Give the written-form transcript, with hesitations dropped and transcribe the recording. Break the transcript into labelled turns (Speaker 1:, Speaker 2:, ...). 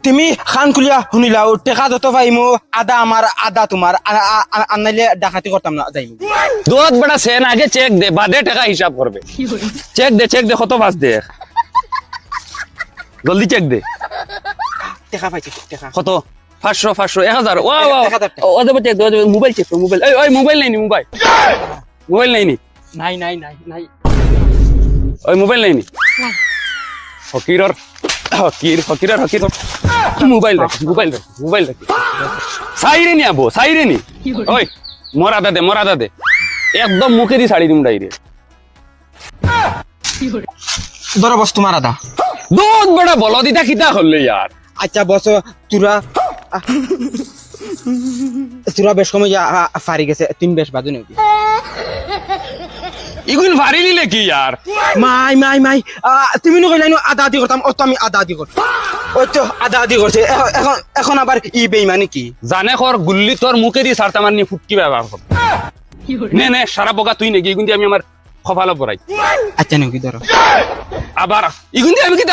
Speaker 1: তুমি খান খুলিয়া শুনিলাও টেকা যত পাইমু আদা আমার আদা তোমার আনাইলে ডাকাতি করতাম না যাইমু
Speaker 2: দুধ বড়া সেন আগে চেক দে বাদে টাকা হিসাব করবে চেক দে কত বাস দে জলদি চেক দে
Speaker 1: টেকা পাইছি টেকা
Speaker 2: কত 500 1000 ওয়া ওয়া
Speaker 1: 1000 টাকা।
Speaker 2: ও দেব চেক দে মোবাইল চেক মোবাইল ওই মোবাইল নাই নি মোবাইল নাই নি
Speaker 1: নাই নাই নাই নাই
Speaker 2: ওই মোবাইল নাই নি ফকিরের মোবাইল রাখ সাইরে নি আবো সাইরে নি ওই মরাদা দে একদম মুখে দি ছাড়ি দিম ডাইরেক্ট
Speaker 1: ধরো বস তোমার আদা
Speaker 2: দুধ বড় বলো দিদা কিতা হল ইয়ার
Speaker 1: আচ্ছা বস তোরা বেশ সময় ফারি গেছে তিন বেশ বাজে নাকি
Speaker 2: ইগুন ভারি নিলে কি ইয়ার
Speaker 1: মাই তুমি নকইলাই আদা আদি করতাম ও তো আমি আদা আদি করতাম ওই তো আদা আদি করছে এখন আবার ই বেইমানি কি
Speaker 2: জানে কর গুল্লি তোর মুখে দি ছাড়তা মারনি ফুটকি ব্যবহার কর নে সারা পোকা তুই নাকি ইগুন দিয়ে আমি আমার কপালে পড়াই
Speaker 1: আচ্ছা নাকি ধরো
Speaker 2: আবার ইগুন দিয়ে আমি কি